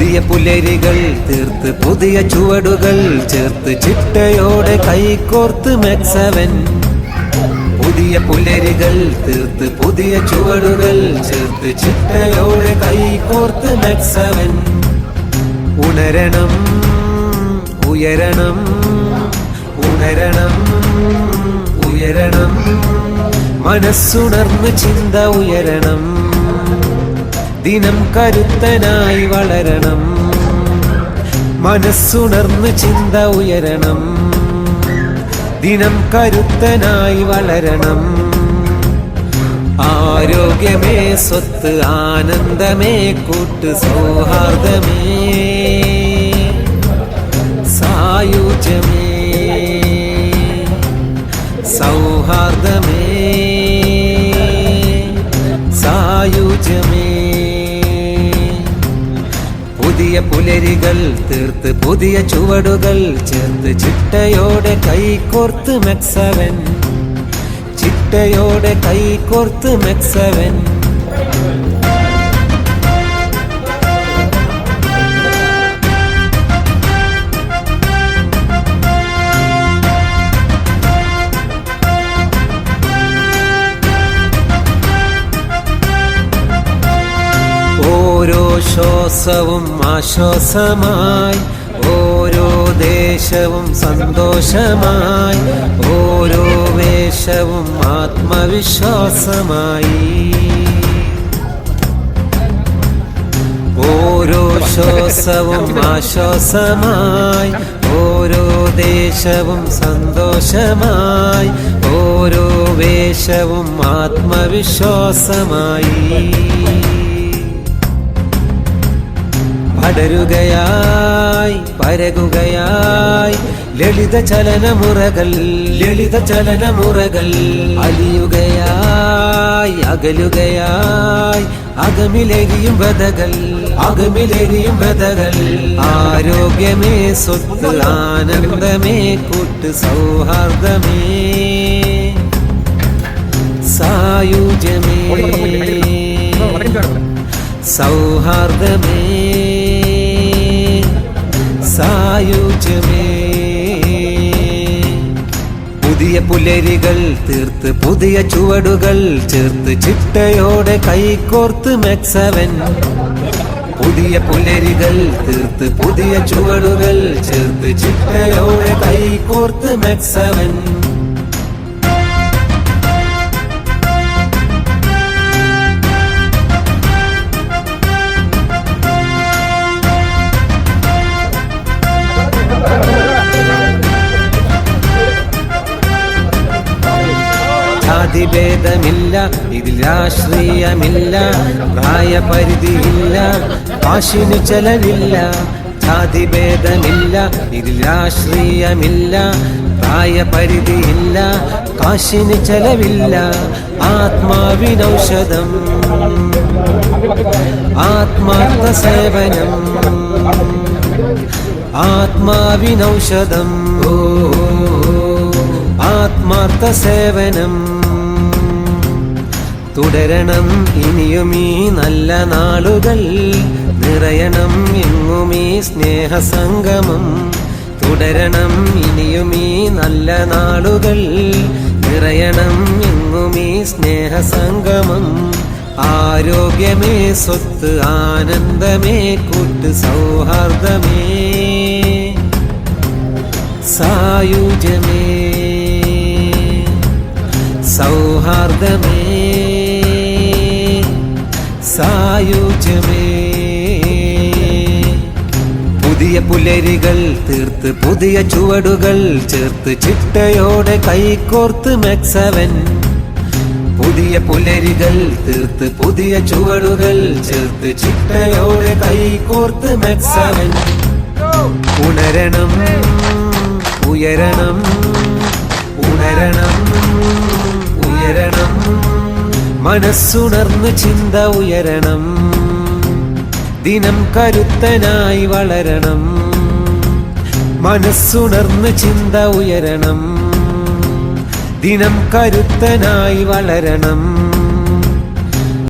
പുതിയ പുലരികൾ തീർത്ത് പുതിയ ചുവടുകൾ ചേർത്ത് ചിട്ടയോടെ കൈകോർത്ത് മെക്സവൻ. പുതിയ പുലരികൾ തീർത്ത് പുതിയ ചുവടുകൾ ചേർത്ത് ചിട്ടയോടെ കൈകോർത്ത് മെക്സവൻ. ഉണരണം ഉയരണം ഉണരണം ഉയരണം, മനസ്സുണർന്ന് ചിന്ത ഉയരണം, ദിനം കരുത്തനായി വളരണം. മനസ്സുണർന്ന് ചിന്ത ഉയരണം, ദിനം കരുത്തനായി വളരണം. ആരോഗ്യമേ സ്വത്ത്, ആനന്ദമേ കൂട്ട്, സൗഹാർദ്ദമേ സായുജ്യമേ, സൗഹാർദ്ദമേ സായുജ്യമേ. പുതിയ പുലരികൾ തീർത്ത് പുതിയ ചുവടുകൾ ചേർത്ത് ചിട്ടയോടെ കൈകോർത്ത് മെക്സവൻ. ചിട്ടയോടെ കൈകോർത്ത് മെക്സവൻ. ഓരോ ശ്വാസവും ആശ്വാസമായി, ഓരോ ദേശവും സന്തോഷമായി, ഓരോ വേഷവും ആത്മവിശ്വാസമായി. ഓരോ ശ്വാസവും ആശ്വാസമായി, ഓരോ ദേശവും സന്തോഷമായി, ഓരോ വേഷവും ആത്മവിശ്വാസമായി. പടരുകയായി പരകുകയായി ലളിത ചലനമുറകൾ, ലളിത ചലനമുറകൾ. അലിയുകയായി അകലുകയായി അകമിലെരിയും ബധകൾ, അകമിലെരിയും ബധകൾ. ആരോഗ്യമേ സ്വത്ത്, ആനന്ദമേ കൂട്ട്, സൗഹാർദ്ദമേ സായുജ്യമേ, സൗഹാർദ്ദമേ സായുജ്യമേ. പുതിയ പുലരികൾ തീർത്ത് പുതിയ ചുവടുകൾ ചേർത്ത് ചിട്ടയോടെ കൈകോർത്ത് മെക്സവൻ. പുതിയ പുലരികൾ തീർത്ത് പുതിയ ചുവടുകൾ ചേർത്ത് ചിട്ടയോടെ കൈകോർത്ത് മെക്സവൻ. ജാതിഭേദമില്ല, ഇതിൽ രാഷ്ട്രീയമില്ല, പ്രായപരിധിയില്ല, കാശിനു ചെലവില്ല. ജാതിഭേദമില്ല, ഇതിൽ രാഷ്ട്രീയമില്ല, പ്രായപരിധിയില്ല, കാശിനു ചെലവില്ല. ആത്മാവിനൗഷധം, ആത്മാർത്ഥ സേവനം, ആത്മാവിനൗഷധം, ആത്മാർത്ഥ സേവനം. തുടരണം ഇനിയും ഈ നല്ല നാളുകൾ, നിറയണം എങ്ങും ഈ സ്നേഹസംഗമം. തുടരണം ഇനിയും ഈ നല്ല നാളുകൾ, നിറയണം എങ്ങും ഈ സ്നേഹസംഗമം. ആരോഗ്യമേ സ്വത്ത്, ആനന്ദമേ കൂട്ട്, സൗഹാർദ്ദമേ സായുജ്യമേ, സൗഹാർദ്ദമേ സായുജ്യമേ. പുതിയ പുലരികൾ തീർത്ത് പുതിയ ചുവടുകൾ ചേർത്ത് ചിട്ടയോടെ കൈകോർത്ത് മെക്സവൻ. പുതിയ പുലരികൾ തീർത്ത് പുതിയ ചുവടുകൾ ചേർത്ത് ചിട്ടയോടെ കൈകോർത്ത് മെക്സവൻ. ഉണരണം ഉയരണം ഉണരണം ഉയരണം, മനസ്സുണർന്ന് ചിന്ത ഉയരണം, ദിനം കരുത്തനായി വളരണം. മനസ്സുണർന്ന് ചിന്ത ഉയരണം, ദിനം കരുത്തനായി വളരണം.